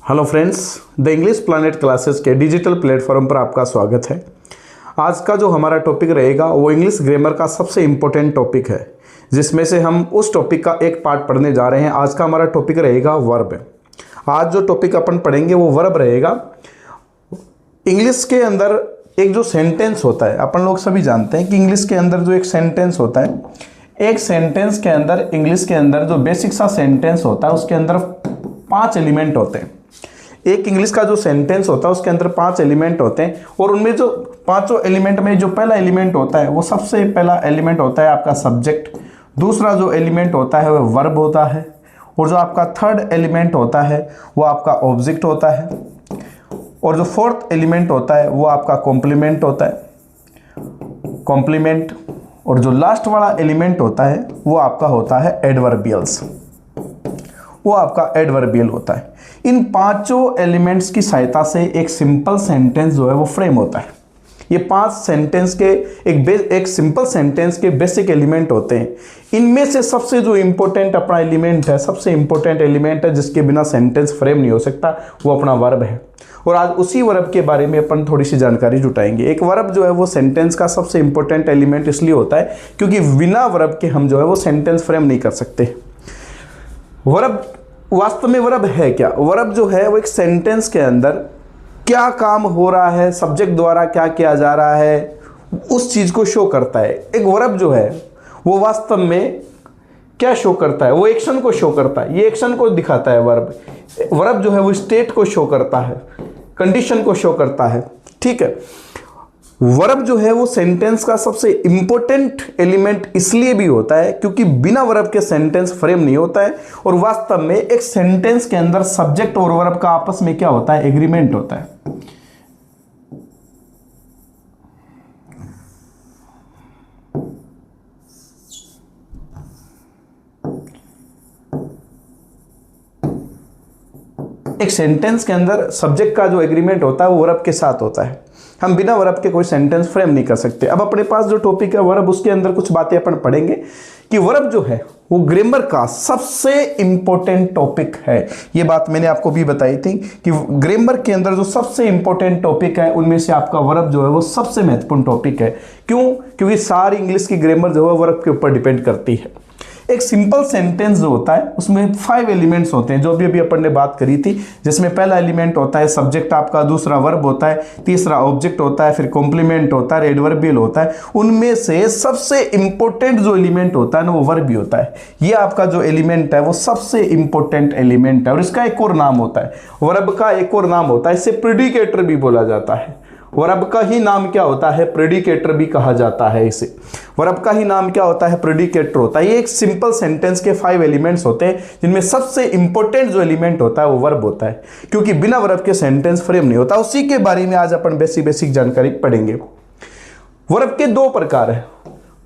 Hello friends, the English planet classes के digital platform पर आपका स्वागत है। आज का जो हमारा टॉपिक रहेगा वो इंग्लिश ग्रामर का सबसे इम्पोर्टेंट टॉपिक है, जिसमें से हम उस टॉपिक का एक पार्ट पढ़ने जा रहे हैं। आज का हमारा टॉपिक रहेगा वर्ब। आज जो टॉपिक अपन पढ़ेंगे वो वर्ब रहेगा। इंग्लिश के अंदर एक जो सेंटेंस होता है, अपन लोग सभी जानते हैं कि इंग्लिश के अंदर जो एक सेंटेंस होता है, एक सेंटेंस के अंदर इंग्लिश के अंदर जो बेसिक सा सेंटेंस होता है उसके अंदर 5 एलिमेंट होते हैं। एक इंग्लिश का जो सेंटेंस होता है उसके अंदर 5 एलिमेंट होते हैं और उनमें जो पांचों एलिमेंट में जो पहला एलिमेंट होता है वो सबसे पहला एलिमेंट होता है आपका सब्जेक्ट। दूसरा जो एलिमेंट होता है वो वर्ब होता है और जो आपका थर्ड एलिमेंट होता है वो आपका ऑब्जेक्ट होता है और जो फोर्थ एलिमेंट होता है वो आपका कॉम्प्लीमेंट होता है, कॉम्प्लीमेंट। और जो लास्ट वाला एलिमेंट होता है वो आपका होता है एडवर्बियल्स, वो आपका एडवर्बियल होता है। इन पांचों एलिमेंट्स की सहायता से एक सिंपल सेंटेंस जो है वो फ्रेम होता है। ये 5 सेंटेंस के एक सिंपल सेंटेंस के बेसिक एलिमेंट होते हैं। इनमें से सबसे जो इंपॉर्टेंट अपना एलिमेंट है, सबसे इंपॉर्टेंट एलिमेंट है जिसके बिना सेंटेंस फ्रेम नहीं हो सकता, वो अपना वर्ब है। और आज उसी वर्ब के बारे में अपन थोड़ी सी जानकारी जुटाएंगे। एक वर्ब जो है वो सेंटेंस का सबसे इंपॉर्टेंट एलिमेंट इसलिए होता है क्योंकि बिना वर्ब के हम जो है वो सेंटेंस फ्रेम नहीं कर सकते। वर्ब वास्तव में वर्ब है क्या? वर्ब जो है वो एक सेंटेंस के अंदर क्या काम हो रहा है, सब्जेक्ट द्वारा क्या किया जा रहा है, उस चीज को शो करता है। एक वर्ब जो है वो वास्तव में क्या शो करता है? वो एक्शन को शो करता है। ये एक्शन को दिखाता है वर्ब। वर्ब जो है वो स्टेट को शो करता है, कंडीशन को शो करता है। ठीक है, वर्ब जो है वो सेंटेंस का सबसे इंपॉर्टेंट एलिमेंट इसलिए भी होता है क्योंकि बिना वर्ब के सेंटेंस फ्रेम नहीं होता है। और वास्तव में एक सेंटेंस के अंदर सब्जेक्ट और वर्ब का आपस में क्या होता है? एग्रीमेंट होता है। एक सेंटेंस के अंदर सब्जेक्ट का जो एग्रीमेंट होता है वो वर्ब के साथ होता है। हम बिना वर्ब के कोई सेंटेंस फ्रेम नहीं कर सकते। अब अपने पास जो टॉपिक है वर्ब, उसके अंदर कुछ बातें अपन पढ़ेंगे कि वर्ब जो है वो ग्रामर का सबसे इंपॉर्टेंट टॉपिक है। ये बात मैंने आपको भी बताई थी कि ग्रामर के अंदर जो सबसे इंपॉर्टेंट टॉपिक है उनमें से आपका वर्ब जो है वो सबसे महत्वपूर्ण टॉपिक है। क्यों? क्योंकि सारी इंग्लिश की ग्रामर जो है वर्ब के ऊपर डिपेंड करती है। एक सिंपल सेंटेंस जो होता है उसमें 5 एलिमेंट्स होते हैं, जो भी अपन ने बात करी थी, जिसमें पहला एलिमेंट होता है सब्जेक्ट आपका, दूसरा वर्ब होता है, तीसरा ऑब्जेक्ट होता है, फिर कॉम्प्लीमेंट होता है, एडवर्बियल होता है। उनमें से सबसे इंपॉर्टेंट जो एलिमेंट होता है ना वो वर्ब ही होता है। ये आपका जो एलिमेंट है वो सबसे इंपॉर्टेंट एलिमेंट है और इसका एक और नाम होता है, वर्ब का एक और नाम होता है, इसे प्रेडिकेटर भी बोला जाता है। वर्ब का ही नाम क्या होता है? प्रेडिकेटर भी कहा जाता है इसे। वर्ब का ही नाम क्या होता है? प्रेडिकेटर होता है। ये एक सिंपल सेंटेंस के 5 एलिमेंट्स होते हैं जिनमें सबसे इंपॉर्टेंट जो एलिमेंट होता है वो वर्ब होता है, क्योंकि बिना वर्ब के सेंटेंस फ्रेम नहीं होता। उसी के बारे में आज अपन बेसिक जानकारी पढ़ेंगे। वर्ब के 2 प्रकार है।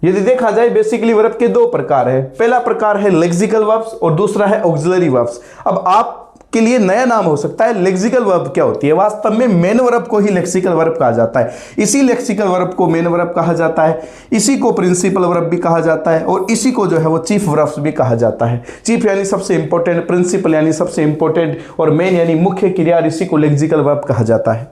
यदि देखा जाए बेसिकली वर्ब के 2 प्रकार है। पहला प्रकार है लेक्सिकल वर्ब्स और दूसरा है ऑक्सिलरी वर्ब्स। अब आप के लिए नया नाम हो सकता है लेक्सिकल वर्ब क्या होती है? वास्तव में मेन वर्ब को ही लेक्सिकल वर्ब कहा जाता है। इसी लेक्सिकल वर्ब को मेन वर्ब कहा जाता है, इसी को प्रिंसिपल वर्ब भी कहा जाता है और इसी को जो है वो चीफ वर्ब्स भी कहा जाता है। चीफ यानी सबसे इंपॉर्टेंट, प्रिंसिपल यानी सबसे इंपॉर्टेंट और मेन यानी मुख्य क्रिया, इसी को लेक्सिकल वर्ब कहा जाता है।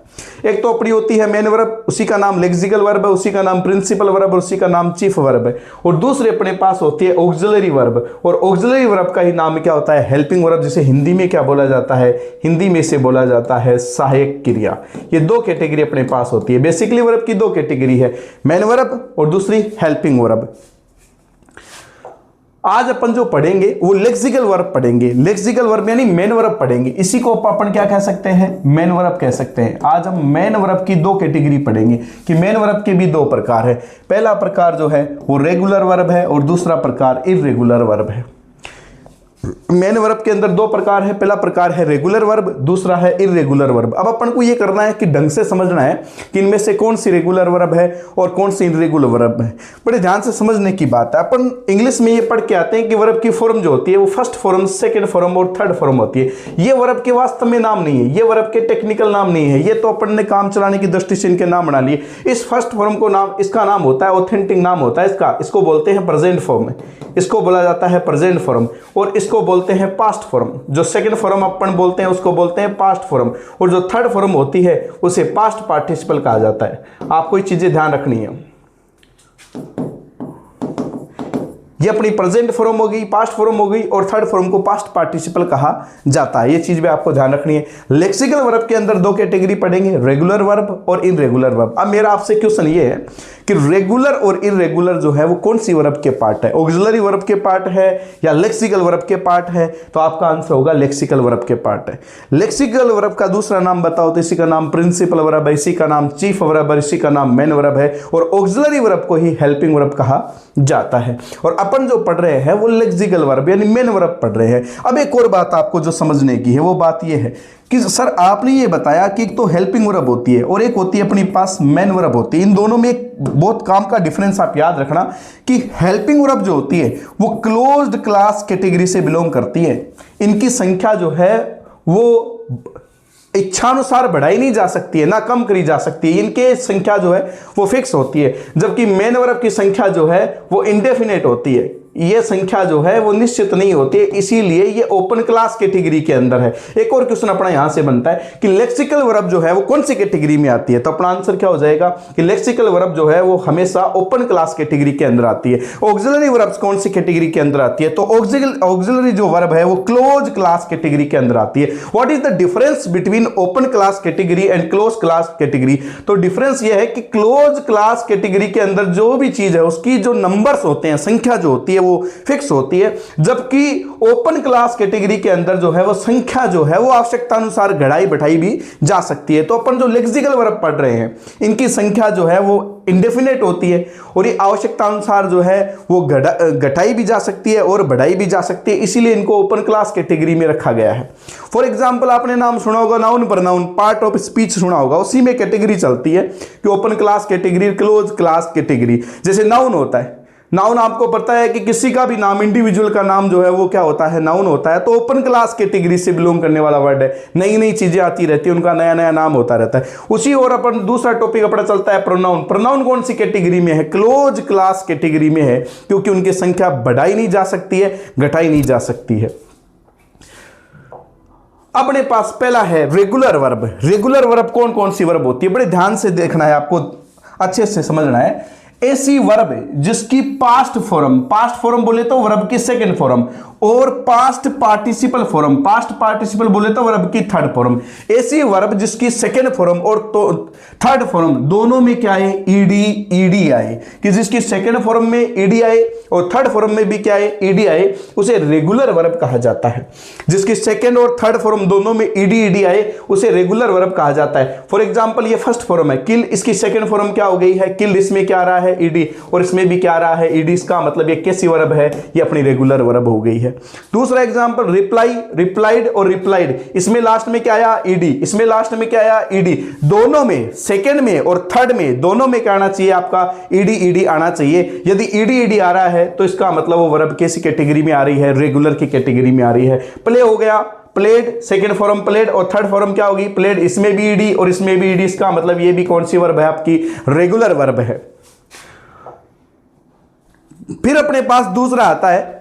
एक तो अपनी होती है मेन वर्ब, उसी का नाम लेक्सिकल वर्ब है, उसी का नाम प्रिंसिपल वर्ब और उसी का नाम चीफ वर्ब है। और दूसरे अपने पास होती है ऑक्सिलरी वर्ब, और ऑक्सिलरी वर्ब का ही नाम क्या होता है? हेल्पिंग वर्ब, जिसे हिंदी में क्या बोला जाता है? हिंदी में से बोला जाता है सहायक क्रिया। ये 2 कैटेगरी अपने पास होती है। बेसिकली वर्ब की 2 कैटेगरी है, मेन वर्ब और दूसरी हेल्पिंग वर्ब। आज अपन जो पढ़ेंगे वो लेक्सिकल वर्ब पढ़ेंगे। लेक्सिकल वर्ब यानी मेन वर्ब पढ़ेंगे। इसी को अपन क्या कह सकते हैं? मेन वर्ब कह सकते हैं। आज हम मेन वर्ब की 2 कैटेगरी पढ़ेंगे कि मेन वर्ब के भी 2 प्रकार है। पहला प्रकार जो है वो रेगुलर वर्ब है और दूसरा प्रकार इर्रेगुलर वर्ब है। मेन वर्ब के अंदर 2 प्रकार है। पहला प्रकार है रेगुलर वर्ब, दूसरा है इर्रेगुलर वर्ब। अब अपन को ये करना है कि ढंग से समझना है कि इनमें से कौन सी रेगुलर वर्ब है और कौन सी इर्रेगुलर वर्ब है। बड़े ध्यान से समझने की बात है। अपन इंग्लिश में ये पढ़ के आते हैं कि वर्ब की फॉर्म जो होती है वो फर्स्ट फॉर्म, सेकंड फॉर्म और थर्ड फॉर्म होती है। ये वर्ब के वास्तव में नाम नहीं है, ये वर्ब के टेक्निकल नाम नहीं है, ये तो अपन ने काम चलाने की दृष्टि से इनके नाम बना लिए। इस फर्स्ट फॉर्म को नाम, इसका नाम होता है ऑथेंटिक नाम होता है इसका, इसको बोलते हैं प्रेजेंट फॉर्म, इसको बोला जाता है प्रेजेंट फॉर्म और इसको बोलते हैं पास्ट फॉर्म, जो सेकंड फॉर्म अपन बोलते हैं उसको बोलते हैं पास्ट फॉर्म, और जो थर्ड फॉर्म होती है उसे पास्ट पार्टिसिपल कहा जाता है। आपको ये चीजें ध्यान रखनी है। ये अपनी प्रेजेंट फॉर्म हो गई, पास्ट फॉर्म हो गई, और थर्ड फॉर्म को पास्ट पार्टिसिपल कहा जाता है। ये चीज भी आपको ध्यान रखनी है। लेक्सिकल वर्ब के अंदर दो कैटेगरी पढ़ेंगे, रेगुलर वर्ब और इनरेगुलर वर्ब। अब मेरा आपसे क्वेश्चन ये है कि रेगुलर और इनरेगुलर जो है वो कौन सी वर्ब के पार्ट है, ऑक्सिलरी वर्ब के पार्ट है या लेक्सिकल वर्ब के पार्ट है? तो आपका आंसर होगा लेक्सिकल वर्ब के पार्ट है। लेक्सिकल वर्ब का दूसरा नाम बताओ तो इसी का नाम प्रिंसिपल वर्ब है, इसी का नाम चीफ वर्ब है, इसी का नाम मेन वर्ब है, और ऑक्सिलरी वर्ब को ही हेल्पिंग वर्ब कहा जाता है। और अपन जो पढ़ रहे हैं वो लेक्सिकल वर्ब यानी मेन वर्ब पढ़ रहे हैं। अब एक और बात आपको जो समझने की है वो बात ये है कि सर आपने ये बताया कि एक तो हेल्पिंग वर्ब होती है और एक होती है अपनी पास मेन वर्ब होती है। इन दोनों में एक बहुत काम का डिफरेंस आप याद रखना कि हेल्पिंग वर्ब जो होती है वो क्लोज्ड क्लास कैटेगरी से बिलोंग करती है। इनकी संख्या जो है वो इच्छानुसार बढ़ाई नहीं जा सकती है, ना कम करी जा सकती है। इनके संख्या जो है वो फिक्स होती है, जबकि मेन वर्ब की संख्या जो है वो इंडेफिनेट होती है। ये संख्या जो है वो निश्चित नहीं होती है, इसीलिए ये ओपन क्लास कैटेगरी के अंदर है। एक और क्वेश्चन अपना यहां से बनता है कि लेक्सिकल वर्ब जो है वो कौन सी कैटेगरी में आती है? तो अपना आंसर क्या हो जाएगा कि लेक्सिकल वर्ब जो है वो हमेशा ओपन क्लास कैटेगरी के अंदर आती है। ऑक्सिलरी वर्ब कौन सी कैटेगरी के अंदर आती है? तो ऑक्सिलरी जो वर्ब है वो क्लोज क्लास कैटेगरी के अंदर आती है। What is the difference between open class category and close class category? तो डिफरेंस ये है कि क्लोज क्लास कैटेगरी के अंदर जो भी चीज है उसकी जो नंबर्स होते हैं, संख्या जो होती है वो फिक्स होती है, जबकि ओपन क्लास कैटेगरी के अंदर जो है वो संख्या जो है वो आवश्यकता अनुसार घटाई बढ़ाई भी जा सकती है। तो अपन जो लेक्सिकल वर्ब पढ़ रहे हैं इनकी संख्या जो है वो इंडेफिनेट होती है और ये आवश्यकता अनुसार जो है वो घटाई भी जा सकती है और बढ़ाई भी जा सकती है, इसीलिए इनको ओपन क्लास कैटेगरी में रखा गया है। फॉर एग्जांपल आपने नाम सुना होगा noun pronoun, part of speech सुना होगा, उसी में कैटेगरी चलती है कि open class category, close class category. जैसे नाउन होता है, नाउन आपको पता है कि किसी का भी नाम, इंडिविजुअल का नाम जो है वो क्या होता है, नाउन होता है। तो ओपन क्लास कैटेगरी से बिलोंग करने वाला वर्ड है, नई नई चीजें आती रहती है, उनका नया नया नाम होता रहता है। उसी और अपन दूसरा टॉपिक अपना चलता है प्रोनाउन। प्रोनाउन कौन सी कैटेगरी में है? क्लोज क्लास कैटेगरी में है, क्योंकि उनकी संख्या बढ़ाई नहीं जा सकती है, घटाई नहीं जा सकती है। अपने पास पहला है रेगुलर वर्ब। रेगुलर वर्ब कौन कौन सी वर्ब होती है? बड़े ध्यान से देखना है, आपको अच्छे से समझना है। ऐसी वर्ब जिसकी पास्ट फॉर्म बोले तो वर्ब की सेकंड फॉर्म, और past participle form, past participle बोले तो वर्ब की थर्ड फॉर्म। ऐसी वर्ब जिसकी सेकंड फॉर्म और तो थर्ड फॉर्म दोनों में क्या है? ईडी आए, कि जिसकी सेकंड फॉर्म में ईडी आए और थर्ड फॉर्म में भी क्या है? ईडी आए, उसे रेगुलर वर्ब कहा जाता है। जिसकी सेकंड और थर्ड फॉर्म दोनों में ईडी आए उसे रेगुलर वर्ब कहा जाता है। फॉर एग्जांपल ये फर्स्ट फॉर्म है किल, इसकी सेकंड फॉर्म क्या हो गई है? किल। इसमें क्या आ रहा है? ईडी, और इसमें भी क्या आ रहा है? ईडी। इसका मतलब ये कैसी वर्ब है? ये अपनी रेगुलर वर्ब हो गई है। दूसरा एग्जांपल रिप्लाई, रिप्लाइड और रिप्लाइड, इसमें लास्ट में क्या आया? ईडी, इसमें लास्ट में क्या आया? ईडी। दोनों में, सेकंड में और थर्ड में, दोनों में क्या आना चाहिए? आपका ईडी आना चाहिए। यदि ईडी आ रहा है तो इसका मतलब वो वर्ब कैसी कैटेगरी में आ रही है? रेगुलर की कैटेगरी में आ रही है। प्ले हो गया, प्लेड, सेकंड फॉर्म प्लेड और थर्ड फॉर्म क्या होगी? प्लेड। इसमें भी ईडी और इसमें भी ईडी, इसका मतलब ये भी कौन सी वर्ब है? आपकी रेगुलर वर्ब है। फिर अपने पास दूसरा आता है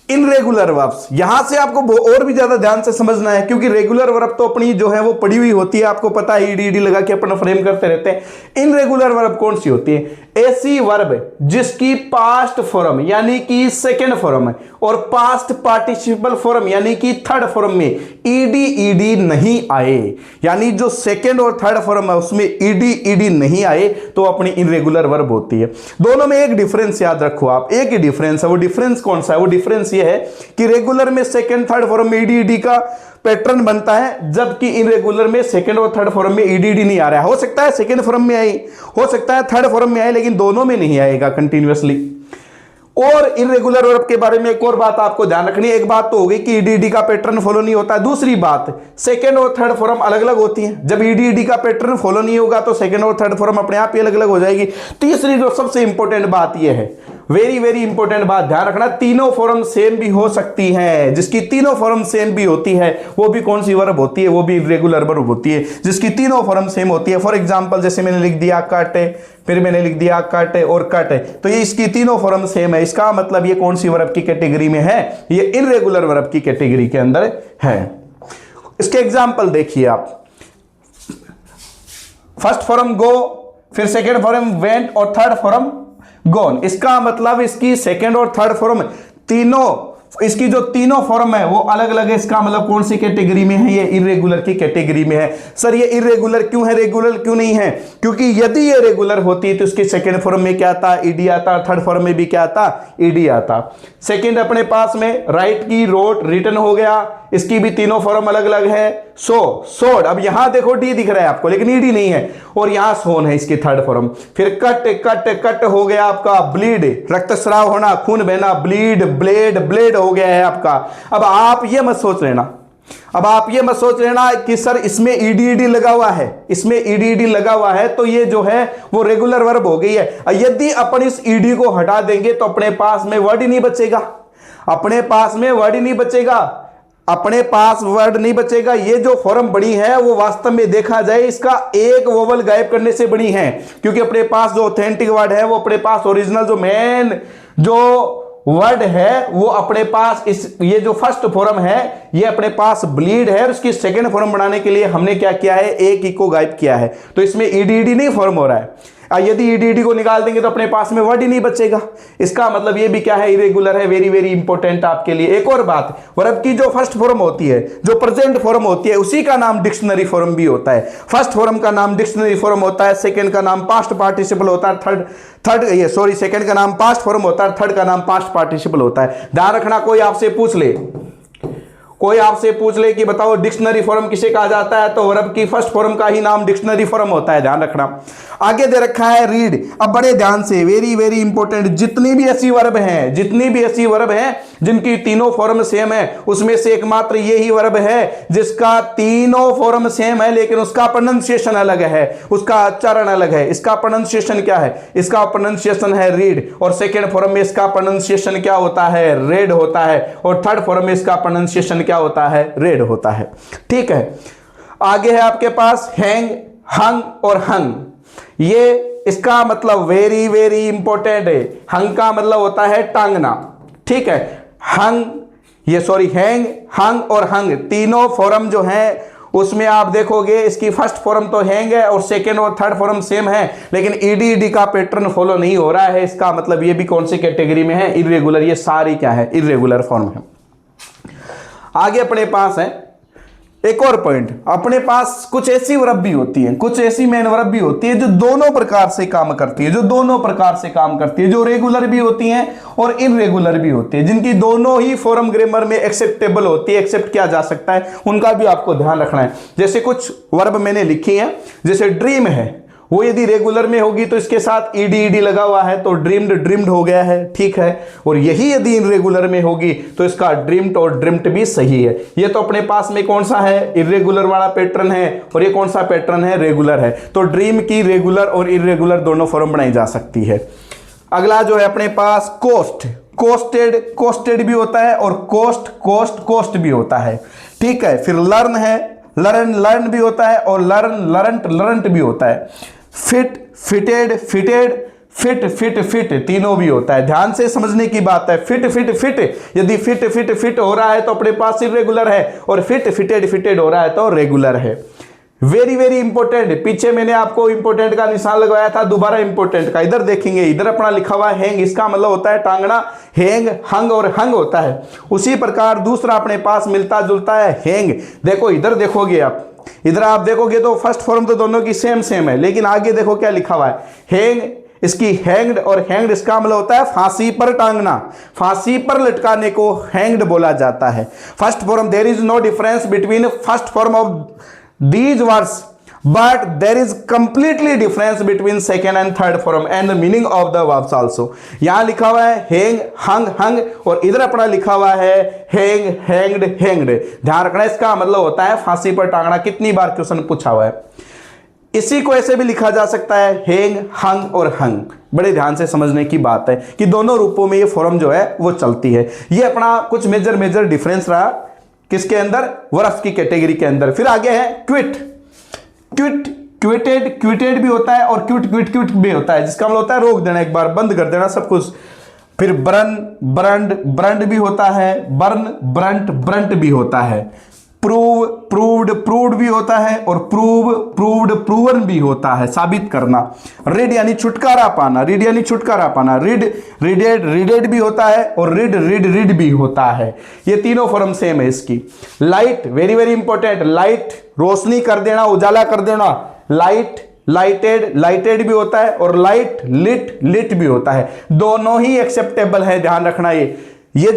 इनरेगुलर वर्ब्स। यहां से आपको और भी ज्यादा ध्यान से समझना है, क्योंकि रेगुलर वर्ब तो अपनी जो है वो पड़ी हुई होती है, आपको पता है, ईडी लगा के अपन फ्रेम करते रहते हैं। इनरेगुलर वर्ब कौन सी होती है? ऐसी वर्ब जिसकी पास्ट फॉर्म यानी कि सेकंड फॉर्म और पास्ट पार्टिसिपल फॉर्म यानी कि थर्ड फॉर्म में ईडी नहीं आए, यानी जो सेकंड और थर्ड फॉर्म है उसमें ईडी नहीं आए, तो अपनी इनरेगुलर वर्ब होती है। दोनों में एक डिफरेंस याद रखो आप, एक ही डिफरेंस है। वो डिफरेंस कौन सा है? वो डिफरेंस ये है कि रेगुलर में सेकंड थर्ड फॉर्म में ईडी का पैटर्न बनता है, जबकि इनरेगुलर में सेकंड और थर्ड फॉर्म में ईडी नहीं आ रहा है। हो सकता है सेकंड फॉर्म में आई, हो सकता है थर्ड फॉर्म में आए, लेकिन दोनों में नहीं आएगा कंटिन्यूअसली। और इनरेगुलर वर्ब के बारे में एक और बात आपको ध्यान रखनी है। एक बात तो हो गई कि ईडी का पैटर्न फॉलो नहीं होता है, दूसरी बात सेकंड और थर्ड फॉर्म अलग अलग होती है। जब ईडी का पैटर्न फॉलो नहीं होगा तो सेकंड और थर्ड फॉर्म अपने आप ही अलग अलग हो जाएगी। तीसरी जो सबसे इंपॉर्टेंट बात यह है, वेरी वेरी इंपॉर्टेंट बात ध्यान रखना, तीनों फॉर्म सेम भी हो सकती हैं। जिसकी तीनों फॉर्म सेम भी होती है वो भी कौन सी वर्ब होती है, वो भी इर्रेगुलर वर्ब होती है, जिसकी तीनों फॉर्म सेम होती है। फॉर एग्जांपल जैसे मैंने लिख दिया कट, फिर मैंने लिख दिया कट और कट, तो ये इसकी तीनों फॉर्म सेम है। इसका मतलब ये कौन सी वर्ब की कैटेगरी में है, ये इर्रेगुलर वर्ब की कैटेगरी के अंदर है। इसके एग्जांपल देखिए आप, फर्स्ट फॉर्म गो, फिर सेकेंड फॉर्म वेंट और थर्ड फॉर्म गॉन। इसका मतलब इसकी सेकेंड और थर्ड फॉर्म तीनों, इसकी जो तीनों फॉर्म है वो अलग अलग है। इसका मतलब कौन सी कैटेगरी में है, ये इर्रेगुलर की कैटेगरी में है। सर ये इर्रेगुलर क्यों है, रेगुलर क्यों नहीं है? क्योंकि यदि ये रेगुलर होती तो इसकी सेकेंड फॉर्म में क्या आता, ईडी आता, थर्ड फॉर्म में भी क्या आता, ईडी आता। सेकेंड अपने पास में राइट की रोट रिटन हो गया, इसकी भी तीनों फॉर्म अलग अलग है। सो सोड, अब यहां देखो डी दिख रहा है आपको लेकिन ईडी नहीं है, और यहां सोन है इसकी थर्ड फॉर्म। फिर कट कट कट हो गया आपका ब्लीड, रक्तस्राव होना, खून बहना, ब्लीड ब्लेड ब्लेड हो गया है आपका। अब आप ये मत सोच लेना, अब आप ये मत सोच लेना कि सर इसमें ईडी लगा हुआ है, इसमें ईडी लगा हुआ है तो ये जो है वो रेगुलर वर्ब हो गई है। यदि अपन इस ईडी को हटा देंगे तो अपने पास में वर्ड ही नहीं बचेगा, अपने पास में वर्ड ही नहीं बचेगा, अपने पास वर्ड नहीं बचेगा। ये जो फॉर्म बनी है वो वास्तव में देखा जाए इसका एक वोवल गायब करने से बनी है, क्योंकि अपने पास जो ऑथेंटिक वर्ड है वो अपने पास ओरिजिनल जो मेन जो वर्ड है वो अपने पास इस, ये जो फर्स्ट फॉर्म है ये अपने पास ब्लीड है, और उसकी सेकंड फॉर्म बनाने के लिए हमने क्या किया है, एक ई को गायब किया है, तो इसमें ईडी नहीं फॉर्म हो रहा है। यदि ईडी को निकाल देंगे तो अपने पास में वर्ड ही नहीं बचेगा। इसका मतलब ये भी क्या है, इरेगुलर है। वेरी वेरी इंपॉर्टेंट आपके लिए एक और बात, वर्ब की जो फर्स्ट फॉर्म होती है, जो प्रेजेंट फॉर्म होती है, उसी का नाम डिक्शनरी फॉर्म भी होता है। फर्स्ट फॉर्म का नाम डिक्शनरी फॉर्म होता है, सेकंड का नाम पास्ट पार्टिसिपल होता है, सेकंड का नाम पास्ट फॉर्म होता है, थर्ड का नाम पास्ट पार्टिसिपल होता है। ध्यान रखना, कोई आपसे पूछ ले कि बताओ डिक्शनरी फॉर्म किसे कहा जाता है, तो वर्ब की फर्स्ट फॉर्म का ही नाम डिक्शनरी फॉर्म होता है। ध्यान रखना। आगे दे रखा है रीड। अब बड़े ध्यान से, वेरी वेरी इंपॉर्टेंट, जितनी भी ऐसी वर्ब हैं जिनकी तीनों फॉर्म सेम है, उसमें से एकमात्र यही वर्ब है जिसका तीनों फॉर्म सेम है लेकिन उसका प्रोनंसिएशन अलग है, उसका उच्चारण अलग है। इसका प्रोनंसिएशन क्या है, इसका प्रोनंसिएशन है रीड, और सेकेंड फॉर्म में इसका प्रोनंसिएशन क्या होता है, रेड होता है, और थर्ड फॉर्म में इसका प्रोनंसिएशन क्या होता है, रेड होता है। ठीक है, आगे है आपके पास हैंग, हंग और हंग। ये इसका मतलब वेरी वेरी इंपॉर्टेंट है। हंग का मतलब होता है टांगना, ठीक है। हैंग, हंग और हंग तीनों फॉर्म जो है उसमें आप देखोगे इसकी फर्स्ट फॉर्म तो हैंग है और सेकेंड और थर्ड फॉर्म सेम है, लेकिन ईडी का पैटर्न फॉलो नहीं हो रहा है। इसका मतलब ये भी कौन सी कैटेगरी में है, इर्रेगुलर। ये सारी क्या है, इर्रेगुलर फॉर्म है। आगे अपने पास है एक और पॉइंट, अपने पास कुछ ऐसी वर्ब भी होती है, कुछ ऐसी मेन वर्ब भी होती है जो दोनों प्रकार से काम करती है, जो रेगुलर भी होती हैं और इनरेगुलर भी होती है, जिनकी दोनों ही फॉर्म ग्रामर में एक्सेप्टेबल होती है, एक्सेप्ट किया जा सकता है, उनका भी आपको ध्यान रखना है। जैसे कुछ वर्ब मैंने लिखी है, जैसे ड्रीम है, वो यदि रेगुलर में होगी तो इसके साथ ईडी लगा हुआ है तो ड्रीम्ड हो गया है, ठीक है। और यही यदि इरेगुलर में होगी तो इसका ड्रीम्ड और ड्रीम्ड भी सही है। ये तो अपने पास में कौन सा है, इरेगुलर वाला पैटर्न है, और ये कौन सा पैटर्न है, रेगुलर है। तो ड्रीम की रेगुलर और इरेगुलर दोनों फॉर्म बनाई जा सकती है। अगला जो है अपने पास कोस्ट, कोस्टेड भी होता है, और कोस्ट भी होता है, ठीक है। फिर लर्न है, लर्न भी होता है, और लर्नट भी होता है। फिट तीनों भी होता है। ध्यान से समझने की बात है। फिट यदि फिट हो रहा है तो अपने पास इरेगुलर है, और फिटेड हो रहा है तो रेगुलर है। वेरी वेरी इंपॉर्टेंट, पीछे मैंने आपको इंपॉर्टेंट का निशान लगवाया था, दोबारा इंपॉर्टेंट का इधर देखेंगे, इधर अपना लिखा हुआ है हैंग, इसका मतलब होता है टांगना, हैंग, हंग और हंग होता है। उसी प्रकार दूसरा अपने पास मिलता जुलता है हैंग। देखो इधर देखोगे आप, इधर आप देखोगे तो फर्स्ट फॉर्म तो दोनों की सेम है, लेकिन आगे देखो क्या लिखा हुआ है, हैंग, इसकी हैंग्ड, और हैंग्ड इसका मतलब होता है फांसी पर टांगना, फांसी पर लटकाने को हैंग्ड बोला जाता है। First form, there is no difference between first form of these words, but there is completely difference between second and third form and the meaning of the verbs also। यहां लिखा हुआ है हैंग, हंग, हंग, और इधर अपना लिखा हुआ है हैंग, हैंग्ड, हैंग्ड। ध्यान रखना, इसका मतलब होता है फांसी पर टांगना। कितनी बार क्वेश्चन पूछा हुआ है। इसी को ऐसे भी लिखा जा सकता है हैंग, हंग और हंग। बड़े ध्यान से समझने की बात है कि दोनों रूपों में ये फॉर्म जो है वो चलती है। ये अपना कुछ मेजर डिफरेंस रहा किसके अंदर, वर्ब्स की कैटेगरी के अंदर। फिर आगे है क्विट। क्विट, क्विटेड भी होता है और क्विट भी होता है, जिसका मतलब होता है रोक देना, एक बार बंद कर देना सब कुछ। फिर ब्रंड भी होता है, ब्रंट भी होता है। प्रूव्ड भी होता है और प्रूवन भी होता है, साबित करना। रिड यानी छुटकारा पाना, रिडेड भी होता है और रिड भी होता है। ये तीनों फॉर्म सेम है इसकी। लाइट, वेरी इंपॉर्टेंट, लाइट रोशनी कर देना, उजाला कर देना। लाइटेड भी होता है और लिट भी होता है। दोनों ही एक्सेप्टेबल है, ध्यान रखना। ये जो